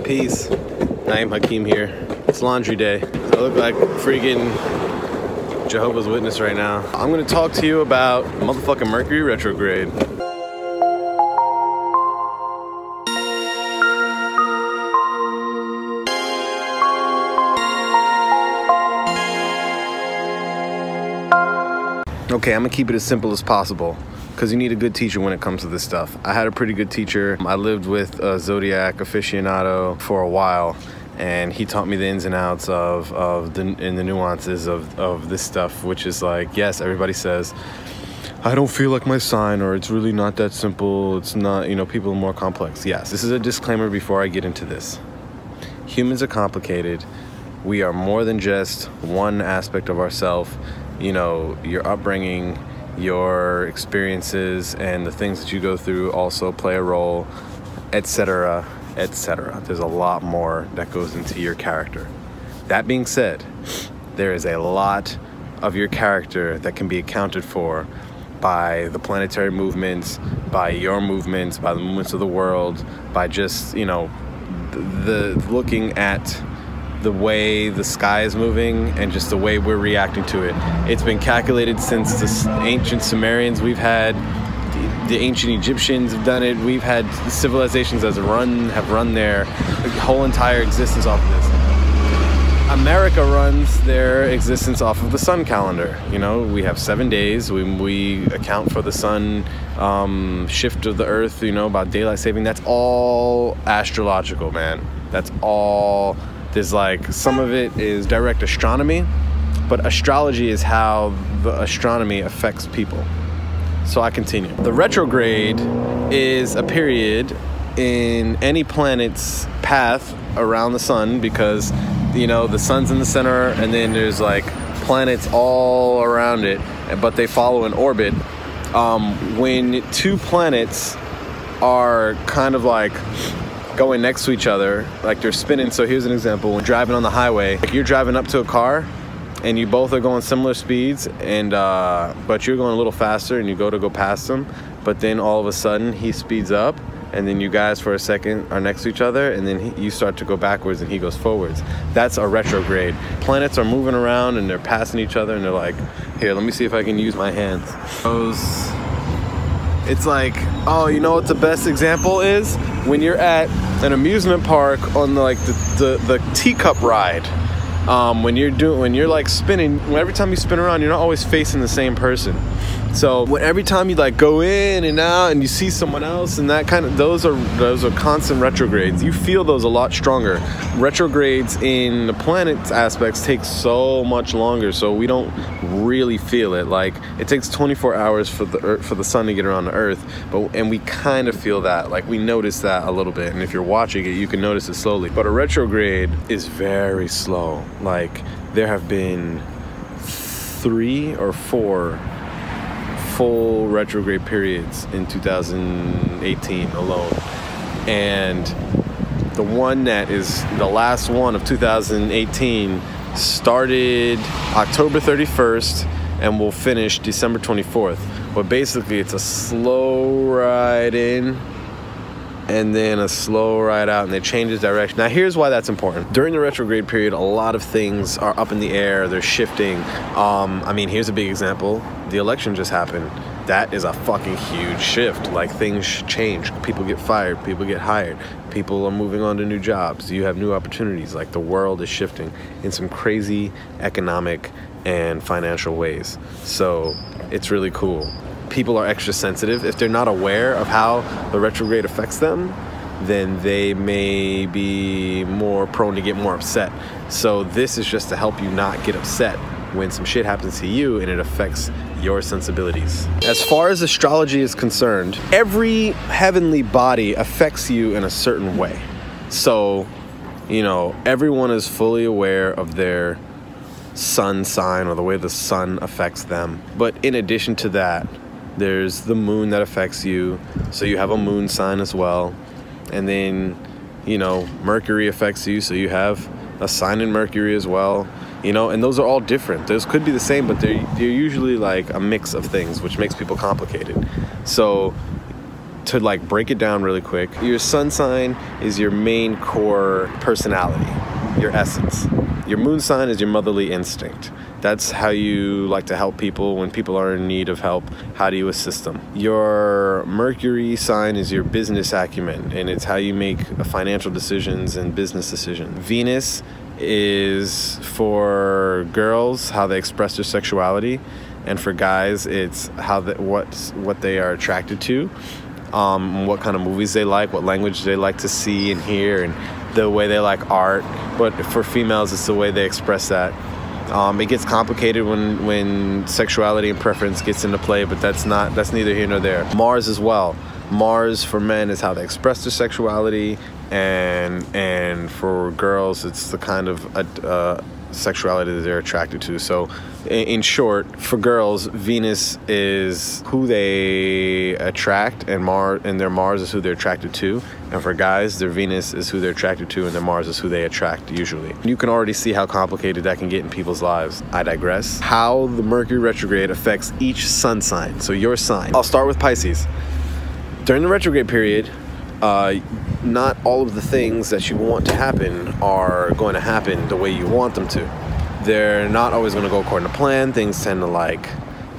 Peace. Naeem Hakeem here. It's laundry day. I look like freaking Jehovah's Witness right now. I'm gonna talk to you about motherfucking Mercury Retrograde. Okay, I'm gonna keep it as simple as possible because you need a good teacher when it comes to this stuff. I had a pretty good teacher. I lived with a Zodiac aficionado for a while, and he taught me the ins and outs of the nuances of this stuff, which is like, yes, everybody says, I don't feel like my sign, or it's really not that simple. It's not, you know, people are more complex. Yes, this is a disclaimer before I get into this. Humans are complicated. We are more than just one aspect of ourselves. You know, your upbringing, your experiences, and the things that you go through also play a role, etc., etc. There's a lot more that goes into your character. That being said, there is a lot of your character that can be accounted for by the planetary movements, by your movements, by the movements of the world, by just, you know, the looking at the way the sky is moving and just the way we're reacting to it. It's been calculated since the ancient Sumerians. We've had the ancient Egyptians have done it. We've had civilizations have run their whole entire existence off of this. America runs their existence off of the sun calendar. You know, we have 7 days. We account for the sun shift of the earth, you know, about daylight saving. That's all astrological, man. That's all. There's like, some of it is direct astronomy, but astrology is how the astronomy affects people. So I continue. The retrograde is a period in any planet's path around the sun, because, you know, the sun's in the center and then there's like planets all around it, but they follow an orbit. When two planets are kind of like going next to each other, like they're spinning. So here's an example. When driving on the highway, like you're driving up to a car and you both are going similar speeds, and but you're going a little faster and you go past him, but then all of a sudden he speeds up, and then you guys for a second are next to each other, and then you start to go backwards and he goes forwards. That's a retrograde. Planets are moving around and they're passing each other, and they're like, here, let me see if I can use my hands. It's like, oh, you know what the best example is? When you're at an amusement park on the teacup ride. When you're like spinning, every time you spin around, you're not always facing the same person. So every time you like go in and out and you see someone else, and that kind of, those are constant retrogrades. You feel those a lot stronger. Retrogrades in the planet's aspects take so much longer, so we don't really feel it. Like, it takes 24 hours for the sun to get around the earth, and we kind of feel that, like we notice that a little bit, and if you're watching it, you can notice it slowly. But a retrograde is very slow. Like, there have been 3 or 4 full retrograde periods in 2018 alone, and the one that is the last one of 2018 started October 31st and will finish December 24th. But basically it's a slow ride in and then a slow ride out, and it changes direction. Now here's why that's important. During the retrograde period, a lot of things are up in the air, they're shifting. I mean, here's a big example. The election just happened. That is a fucking huge shift. Like, things change. People get fired, people get hired, people are moving on to new jobs, you have new opportunities. Like, the world is shifting in some crazy economic and financial ways. So it's really cool. People are extra sensitive. If they're not aware of how the retrograde affects them, then they may be more prone to get more upset. So this is just to help you not get upset when some shit happens to you and it affects your sensibilities. As far as astrology is concerned, every heavenly body affects you in a certain way. So, you know, everyone is fully aware of their sun sign, or the way the sun affects them. But in addition to that, there's the moon that affects you, so you have a moon sign as well. And then, you know, Mercury affects you, so you have a sign in Mercury as well. You know, and those are all different. Those could be the same, but they're usually like a mix of things, which makes people complicated. So to like break it down really quick, your sun sign is your main core personality, your essence. Your moon sign is your motherly instinct. That's how you like to help people. When people are in need of help, how do you assist them? Your Mercury sign is your business acumen, and it's how you make financial decisions and business decisions. Venus is for girls, how they express their sexuality, and for guys, it's how what they are attracted to, what kind of movies they like, what language they like to see and hear, and the way they like art. But for females, it's the way they express that. It gets complicated when sexuality and preference gets into play, but that's neither here nor there. Mars as well. Mars for men is how they express their sexuality, and for girls, it's the kind of sexuality that they're attracted to. So in short, for girls, Venus is who they attract, and their Mars is who they're attracted to. And for guys, their Venus is who they're attracted to, and their Mars is who they attract, usually. You can already see how complicated that can get in people's lives. I digress. How the Mercury retrograde affects each sun sign. So your sign. I'll start with Pisces. During the retrograde period, not all of the things that you want to happen are going to happen the way you want them to. They're not always going to go according to plan. Things tend to like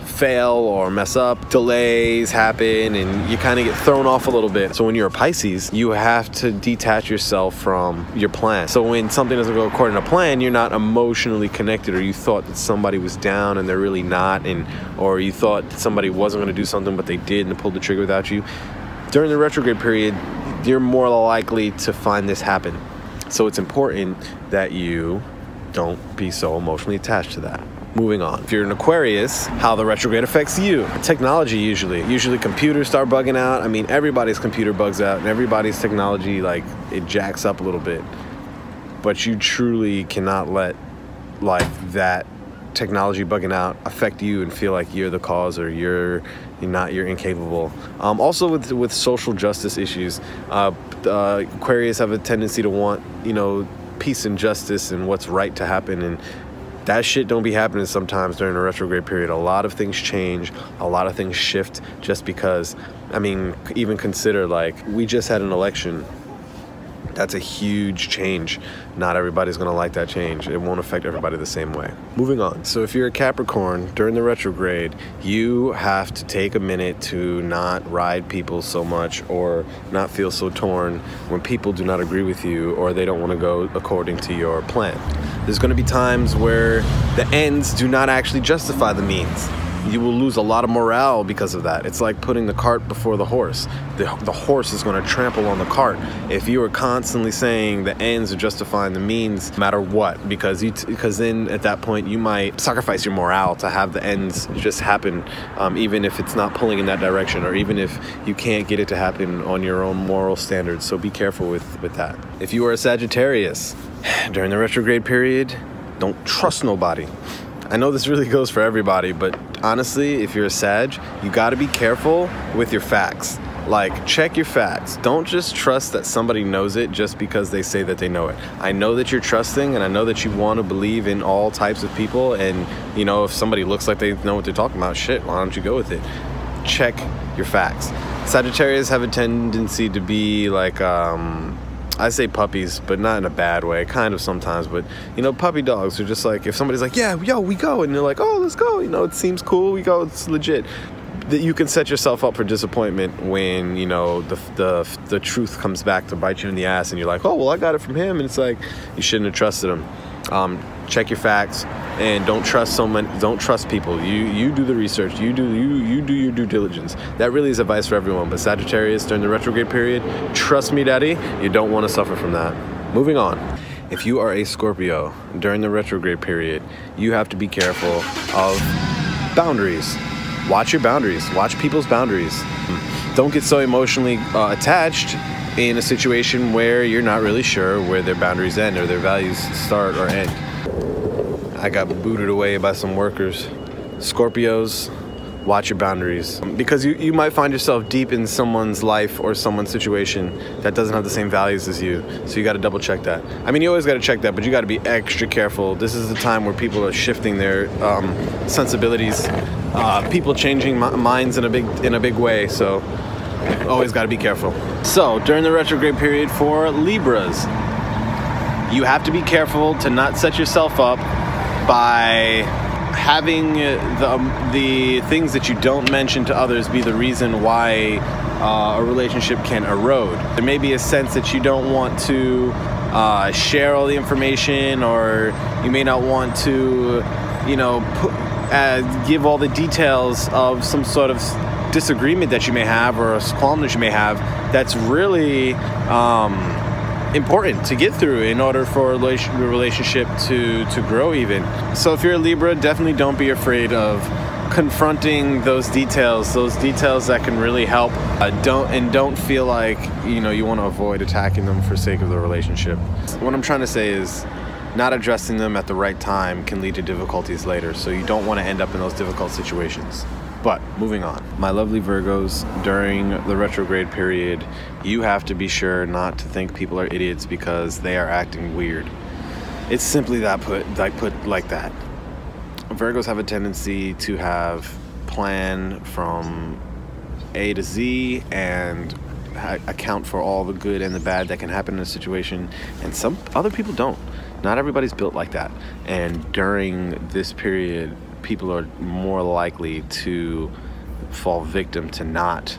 fail or mess up. Delays happen, and you kind of get thrown off a little bit. So when you're a Pisces, you have to detach yourself from your plan. So when something doesn't go according to plan, you're not emotionally connected, or you thought that somebody was down and they're really not, or you thought that somebody wasn't going to do something but they did and pulled the trigger without you. During the retrograde period, you're more likely to find this happen. So it's important that you don't be so emotionally attached to that. Moving on. If you're an Aquarius, how the retrograde affects you. Technology usually computers start bugging out. I mean, everybody's computer bugs out, and everybody's technology, like, it jacks up a little bit. But you truly cannot let like that technology bugging out affect you and feel like you're the cause, or you're incapable. Also with social justice issues, Aquarius have a tendency to want, peace and justice and what's right to happen, and that shit don't be happening sometimes during the retrograde period. A lot of things change, a lot of things shift just because. I mean, even consider, like, we just had an election. That's a huge change. Not everybody's gonna like that change. It won't affect everybody the same way. Moving on. So if you're a Capricorn, during the retrograde, you have to take a minute to not ride people so much, or not feel so torn when people do not agree with you, or they don't wanna go according to your plan. There's gonna be times where the ends do not actually justify the means. You will lose a lot of morale because of that. It's like putting the cart before the horse. The horse is going to trample on the cart if you are constantly saying the ends are justifying the means, no matter what, because then at that point you might sacrifice your morale to have the ends just happen, even if it's not pulling in that direction, or even if you can't get it to happen on your own moral standards. So be careful with that. If you are a Sagittarius, during the retrograde period, don't trust nobody. I know this really goes for everybody, but honestly, if you're a Sag, you gotta be careful with your facts. Like, check your facts. Don't just trust that somebody knows it just because they say that they know it. I know that you're trusting, and I know that you want to believe in all types of people, and if somebody looks like they know what they're talking about, shit, why don't you go with it? Check your facts. Sagittarius have a tendency to be like, I say puppies, but not in a bad way, kind of sometimes, but puppy dogs are just like, if somebody's like, yeah, yo, we go, and they're like, oh, let's go, it seems cool, we go, it's legit. That you can set yourself up for disappointment when the truth comes back to bite you in the ass, and you're like, oh, well, I got it from him, and it's like, you shouldn't have trusted him. Check your facts, and don't trust people. You do the research, you do your due diligence. That really is advice for everyone, but Sagittarius, during the retrograde period, trust me, daddy, you don't want to suffer from that. Moving on. If you are a Scorpio, during the retrograde period, you have to be careful of boundaries. Watch your boundaries. Watch people's boundaries. Don't get so emotionally attached in a situation where you're not really sure where their boundaries end or their values start or end. I got booted away by some workers. Scorpios, watch your boundaries, because you might find yourself deep in someone's life or someone's situation that doesn't have the same values as you, so you got to double check that. I mean, you always got to check that, but you got to be extra careful. This is the time where people are shifting their sensibilities, people changing minds in a big way, so Always got to be careful. So during the retrograde period for Libras, you have to be careful to not set yourself up by having the things that you don't mention to others be the reason why a relationship can erode. There may be a sense that you don't want to share all the information, or you may not want to, you know, give all the details of some sort of disagreement that you may have or a qualm that you may have that's really important to get through in order for the relationship to grow even. So if you're a Libra, definitely don't be afraid of confronting those details that can really help. Don't feel like, you know, you want to avoid attacking them for sake of the relationship. What I'm trying to say is not addressing them at the right time can lead to difficulties later, so you don't want to end up in those difficult situations. But moving on, my lovely Virgos, during the retrograde period, you have to be sure not to think people are idiots because they are acting weird. It's simply put like that. Virgos have a tendency to have plan from A to Z and account for all the good and the bad that can happen in a situation, and some other people don't. Not everybody's built like that, and during this period people are more likely to fall victim to not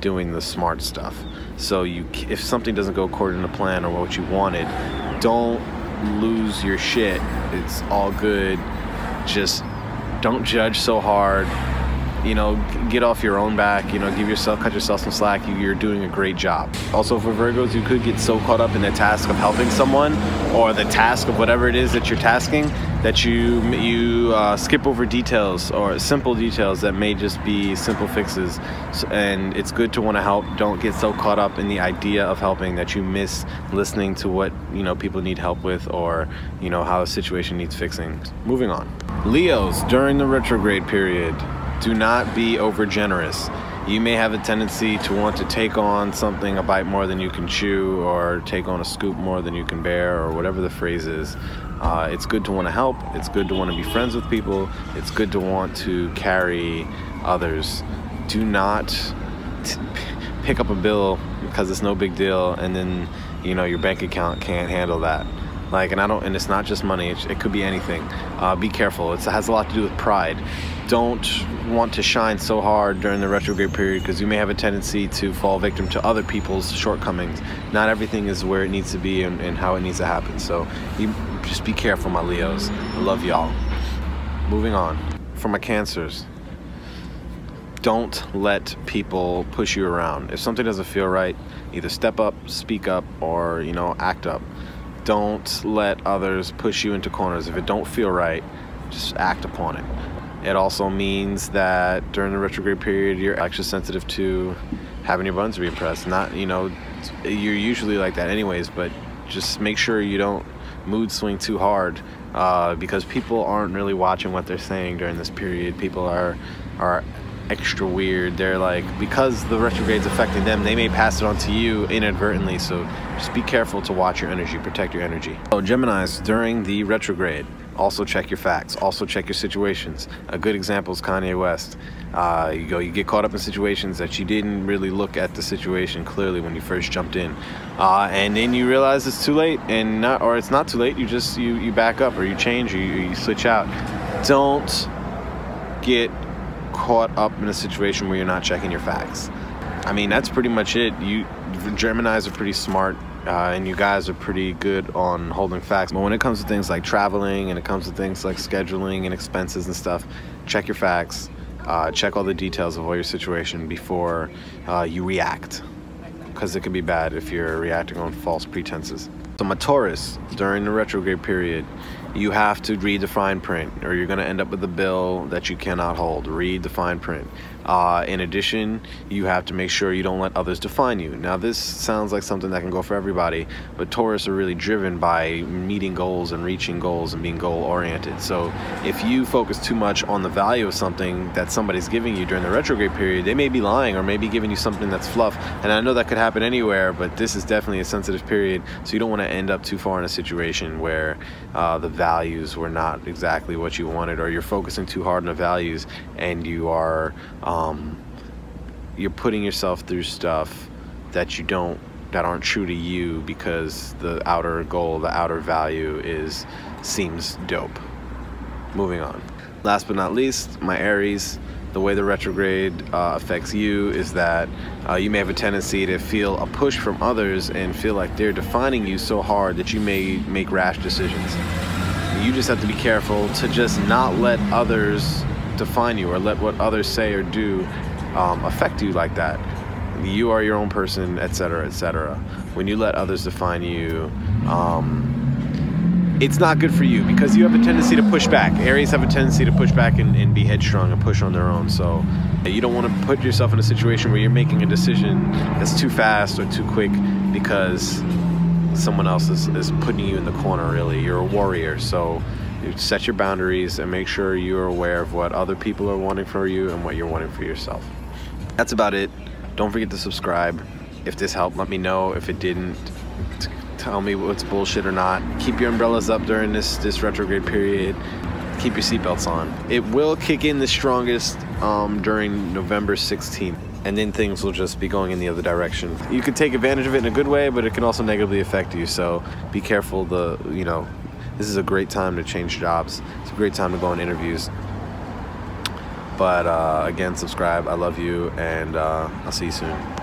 doing the smart stuff. So if something doesn't go according to plan or what you wanted, don't lose your shit. It's all good. Just don't judge so hard. You know, get off your own back. You know, cut yourself some slack. You're doing a great job. Also for Virgos, you could get so caught up in the task of helping someone or the task of whatever it is that you're tasking that you skip over details or simple details that may just be simple fixes. And it's good to want to help. Don't get so caught up in the idea of helping that you miss listening to what, you know, people need help with, or, you know, how a situation needs fixing. Moving on. Leos, during the retrograde period, do not be over generous. You may have a tendency to want to take on something a bite more than you can chew, or take on a scoop more than you can bear, or whatever the phrase is. It's good to want to help. It's good to want to be friends with people. It's good to want to carry others. Do not pick up a bill because it's no big deal, and then, you know, your bank account can't handle that. Like, and it's not just money, it could be anything. Be careful. It has a lot to do with pride. Don't want to shine so hard during the retrograde period because you may have a tendency to fall victim to other people's shortcomings. Not everything is where it needs to be and how it needs to happen. So you just be careful, my Leos. I love y'all. Moving on. For my Cancers, don't let people push you around. If something doesn't feel right, either step up, speak up, or, you know, act up. Don't let others push you into corners. If it don't feel right, just act upon it. It also means that during the retrograde period, you're actually sensitive to having your buttons be pressed. Not, you know, you're usually like that anyways, but just make sure you don't mood swing too hard, because people aren't really watching what they're saying during this period. People are extra weird. They're like, because the retrograde's affecting them, they may pass it on to you inadvertently. So just be careful to watch your energy, protect your energy. So Geminis, during the retrograde, also check your facts, also check your situations. A good example is Kanye West. You get caught up in situations that you didn't really look at the situation clearly when you first jumped in, and then you realize it's too late, or it's not too late. You back up, or you change, or you switch out. Don't get caught up in a situation where you're not checking your facts. I mean, that's pretty much it. Geminis are pretty smart, and you guys are pretty good on holding facts. But when it comes to things like traveling, and it comes to things like scheduling and expenses and stuff, check your facts. Check all the details of all your situation before you react, because it can be bad if you're reacting on false pretenses. So my Taurus, during the retrograde period, you have to read the fine print, or you're going to end up with a bill that you cannot hold. Read the fine print. In addition, you have to make sure you don't let others define you. Now, this sounds like something that can go for everybody, but Taurus are really driven by meeting goals and reaching goals and being goal-oriented. So if you focus too much on the value of something that somebody's giving you during the retrograde period, they may be lying or maybe giving you something that's fluff. And I know that could happen anywhere, but this is definitely a sensitive period, so you don't want to end up too far in a situation where the values were not exactly what you wanted, or you're focusing too hard on the values and you are you're putting yourself through stuff that aren't true to you because the outer goal, the outer value seems dope. Moving on. Last but not least, my Aries. The way the retrograde affects you is that you may have a tendency to feel a push from others and feel like they're defining you so hard that you may make rash decisions. You just have to be careful to just not let others define you or let what others say or do affect you like that. You are your own person, etc., etc. When you let others define you, it's not good for you because you have a tendency to push back. Aries have a tendency to push back and be headstrong and push on their own. So you don't want to put yourself in a situation where you're making a decision that's too fast or too quick because someone else is putting you in the corner, really. You're a warrior. So you set your boundaries and make sure you're aware of what other people are wanting for you and what you're wanting for yourself. That's about it. Don't forget to subscribe. If this helped, let me know. If it didn't, tell me what's bullshit or not. Keep your umbrellas up during this retrograde period. Keep your seatbelts on. It will kick in the strongest during November 16th, and then things will just be going in the other direction. You could take advantage of it in a good way, but it can also negatively affect you. So be careful. This is a great time to change jobs. It's a great time to go on interviews. But again, subscribe. I love you, and I'll see you soon.